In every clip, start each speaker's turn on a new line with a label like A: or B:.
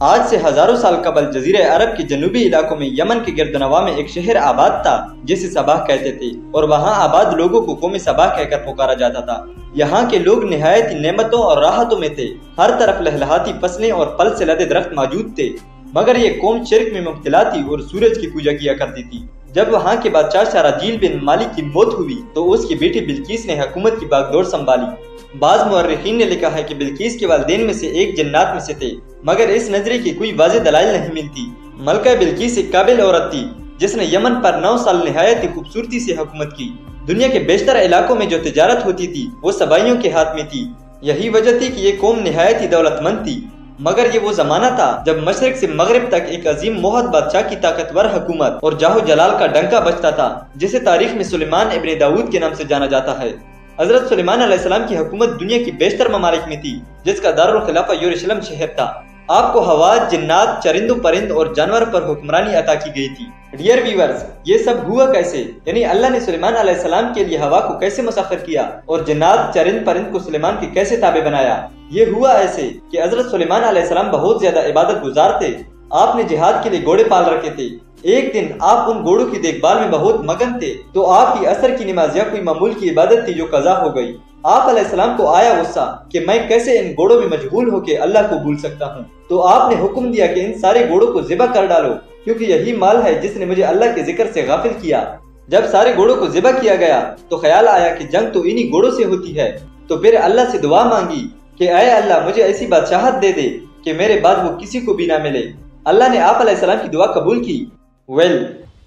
A: آج سے ہزاروں سال قبل جزیرہ عرب کے جنوبی علاقوں میں یمن کے گردنواں میں ایک شہر آباد تھا جسے سباہ کہتے تھے، اور وہاں آباد لوگوں کو قوم سباہ کہہ کر پکارا جاتا تھا۔ یہاں کے لوگ نہایت نعمتوں اور راحتوں میں تھے، ہر طرف لہلہاتی فصلیں اور پھل سے لدے درخت موجود تھے، مگر یہ قوم شرک میں مبتلا تھی اور سورج کی پوجا کیا کرتی تھی۔ جب وہاں کے بادشاہ شراجیل بن مالک کی موت ہوئی تو اس کی بیٹی بلقیس نے حکومت کی باغ ڈور سنبھالی۔ بعض مورخین نے لکھا ہے کہ بلقیس کے والدین میں سے ایک جنات میں سے تھے، مگر اس نظریے کی کوئی واضح دلائل نہیں ملتی۔ ملکہ بلقیس ایک قابل عورت تھی جس نے یمن پر 9 سال نہایت خوبصورتی سے حکومت کی۔ دنیا کے بیشتر علاقوں میں جو تجارت ہوتی تھی وہ سبائیوں کے ہاتھ میں تھی۔ یہی وجہ تھی کہ یہ قوم نہایت ہی دولت مند تھی، مگر یہ وہ زمانہ تھا جب مشرق سے مغرب تک ایک عظیم موحد بادشاہ کی طاقتور حکومت اور جاہ و جلال کا ڈنکا بجتا تھا، جسے تاریخ میں سلیمان ابن داؤد کے نام سے جانا جاتا ہے۔ حضرت سلیمان علیہ السلام کی حکومت دنیا کی بیشتر ممالک میں تھی، جس کا دارالخلافہ یروشلم شہر تھا۔ آپ کو ہوا، جنات، چرند و پرند اور جانور پر حکمرانی عطا کی گئی تھی۔ ڈیئر ویورز، یہ سب ہوا کیسے؟ یعنی اللہ نے سلیمان علیہ السلام کے لیے ہوا کو کیسے مسخر کیا اور جنات، چرند پرند کو سلیمان کے کیسے تابع بنایا؟ یہ ہوا ایسے کہ حضرت سلیمان علیہ السلام بہت زیادہ عبادت گزار تھے۔ آپ نے جہاد کے لیے گھوڑے پال رکھے تھے۔ ایک دن آپ ان گھوڑوں کی دیکھ بھال میں بہت مگن تھے تو آپ کی عصر کی نماز یا کوئی معمول کی عبادت تھی جو قضا ہو گئی۔ آپ علیہ السلام کو آیا غصہ کہ میں کیسے ان گھوڑوں میں مشغول ہو کے اللہ کو بھول سکتا ہوں، تو آپ نے حکم دیا کہ ان سارے گھوڑوں کو ذبح کر ڈالو، کیونکہ یہی مال ہے جس نے مجھے اللہ کے ذکر سے غافل کیا۔ جب سارے گھوڑوں کو ذبح کیا گیا تو خیال آیا کہ جنگ تو انہی گھوڑوں سے ہوتی ہے، تو پھر اللہ سے دعا مانگی کہ اے اللہ مجھے ایسی بادشاہت دے دے کہ میرے بعد وہ کسی کو بھی نہ ملے۔ اللہ نے آپ علیہ السلام کی دعا قبول کی۔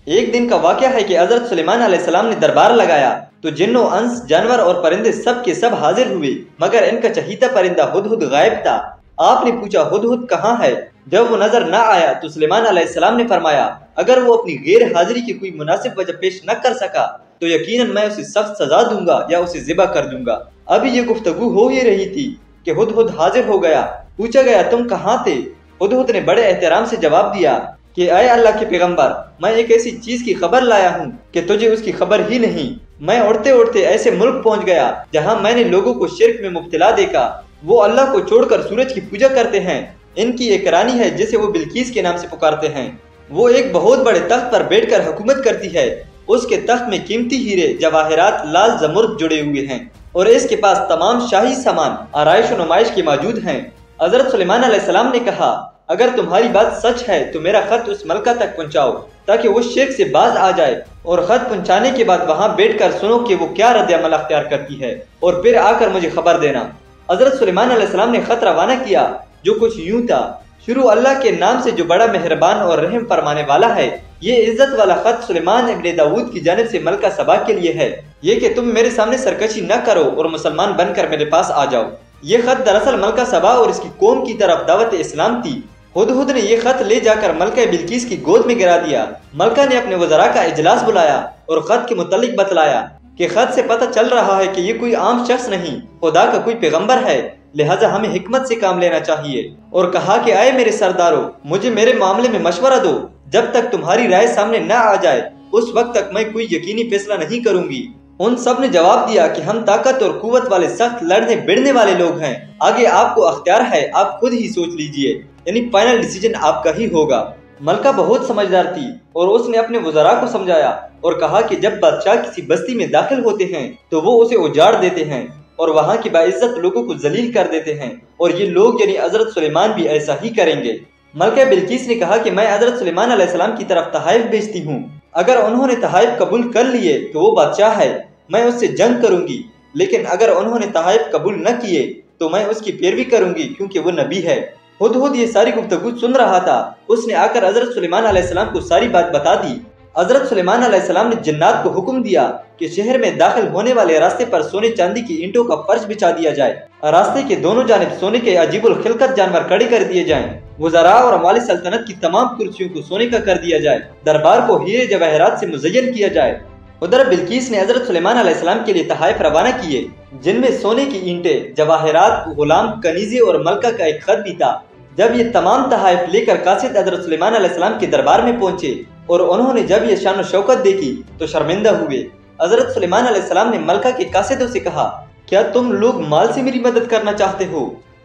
A: ایک دن کا واقعہ ہے کہ حضرت سلیمان علیہ السلام نے دربار لگایا تو جن و انس، جانور اور پرندے سب کے سب حاضر ہوئے، مگر ان کا چہیتا پرندہ ہدہد غائب تھا۔ آپ نے پوچھا ہدہد کہاں ہے؟ جب وہ نظر نہ آیا تو سلیمان علیہ السلام نے فرمایا اگر وہ اپنی غیر حاضری کی کوئی مناسب وجہ پیش نہ کر سکا تو یقیناً میں اسے سخت سزا دوں گا یا اسے ذبح کر دوں گا۔ ابھی یہ گفتگو ہو ہی رہی تھی کہ ہدہد حاضر ہو گیا۔ پوچھا گیا تم کہاں تھے؟ ہدہد نے بڑے احترام سے جواب دیا کہ اے اللہ کے پیغمبر، میں ایک ایسی چیز کی خبر لایا ہوں کہ تجھے اس کی خبر ہی نہیں۔ میں اڑتے اڑتے ایسے ملک پہنچ گیا جہاں میں نے لوگوں کو شرک میں مبتلا دیکھا۔ وہ اللہ کو چھوڑ کر سورج کی پوجا کرتے ہیں۔ ان کی ایک رانی ہے جسے وہ بلقیس کے نام سے پکارتے ہیں۔ وہ ایک بہت بڑے تخت پر بیٹھ کر حکومت کرتی ہے۔ اس کے تخت میں قیمتی ہیرے، جواہرات، لال زمرد جڑے ہوئے ہیں، اور اس کے پاس تمام شاہی سامان آرائش و نمائش کے موجود ہیں۔ حضرت سلیمان علیہ السلام نے کہا اگر تمہاری بات سچ ہے تو میرا خط اس ملکہ تک پہنچاؤ تاکہ وہ شرک سے باز آ جائے، اور خط پہنچانے کے بعد وہاں بیٹھ کر سنو کہ وہ کیا رد عمل اختیار کرتی ہے، اور پھر آ کر مجھے خبر دینا۔ حضرت سلیمان علیہ السلام نے خط روانہ کیا جو کچھ یوں تھا: شروع اللہ کے نام سے جو بڑا مہربان اور رحم فرمانے والا ہے۔ یہ عزت والا خط سلیمان ابن داؤد کی جانب سے ملکہ سبا کے لیے ہے، یہ کہ تم میرے سامنے سرکشی نہ کرو اور مسلمان بن کر میرے پاس آ جاؤ۔ یہ خط دراصل ملکہ سبا اور اس کی قوم کی طرف دعوت اسلام تھی۔ ہدہد نے یہ خط لے جا کر ملکہ بلقیس کی گود میں گرا دیا۔ ملکہ نے اپنے وزراء کا اجلاس بلایا اور خط کے متعلق بتلایا کہ خط سے پتہ چل رہا ہے کہ یہ کوئی عام شخص نہیں، خدا کا کوئی پیغمبر ہے، لہٰذا ہمیں حکمت سے کام لینا چاہیے، اور کہا کہ اے میرے سردارو، مجھے میرے معاملے میں مشورہ دو، جب تک تمہاری رائے سامنے نہ آ جائے اس وقت تک میں کوئی یقینی فیصلہ نہیں کروں گی۔ ان سب نے جواب دیا کہ ہم طاقت اور قوت والے سخت لڑنے بڑھنے والے لوگ ہیں، آگے آپ کو اختیار ہے، آپ خود ہی سوچ لیجئے، یعنی فائنل ڈیسیجن آپ کا ہی ہوگا۔ ملکہ بہت سمجھدار تھی اور اس نے اپنے وزراء کو سمجھایا اور کہا کہ جب بادشاہ کسی بستی میں داخل ہوتے ہیں تو وہ اسے اجاڑ دیتے ہیں اور وہاں کی باعزت لوگوں کو ذلیل کر دیتے ہیں، اور یہ لوگ یعنی حضرت سلیمان بھی ایسا ہی کریں گے۔ ملکہ بلقیس نے کہا کہ میں حضرت سلیمان علیہ السلام کی طرف تحائف بھیجتی ہوں، اگر انہوں نے تحائف قبول کر لیے تو وہ بادشاہ ہے، میں اس سے جنگ کروں گی، لیکن اگر انہوں نے تحائف قبول نہ کیے تو میں اس کی پیروی کروں گی کیونکہ وہ نبی ہے۔ ہدہد یہ ساری گفتگو سن رہا تھا۔ اس نے آ کر حضرت سلیمان علیہ السلام کو ساری بات بتا دی۔ حضرت سلیمان علیہ السلام نے جنات کو حکم دیا کہ شہر میں داخل ہونے والے راستے پر سونے چاندی کی اینٹوں کا فرش بچھا دیا جائے، راستے کے دونوں جانب سونے کے عجیب الخلقت جانور کھڑے کر دیے جائیں، وزراء اور مالی سلطنت کی تمام کرسیوں کو سونے کا کر دیا جائے، دربار کو ہیرے جواہرات سے مزین کیا جائے۔ ادھر بلقیس نے حضرت سلیمان علیہ السلام کے لیے تحائف روانہ کیے، جن میں سونے کی اینٹیں، جواہرات، غلام، کنیزیں اور ملکہ کا ایک خط بھی تھا۔ جب یہ تمام تحائف لے کر قاصد حضرت سلیمان علیہ السلام کے دربار میں پہنچے اور انہوں نے جب یہ شان و شوکت دیکھی تو شرمندہ ہوئے۔ حضرت سلیمان علیہ السلام نے ملکہ کے قاصدوں سے کہا کیا تم لوگ مال سے میری مدد کرنا چاہتے ہو؟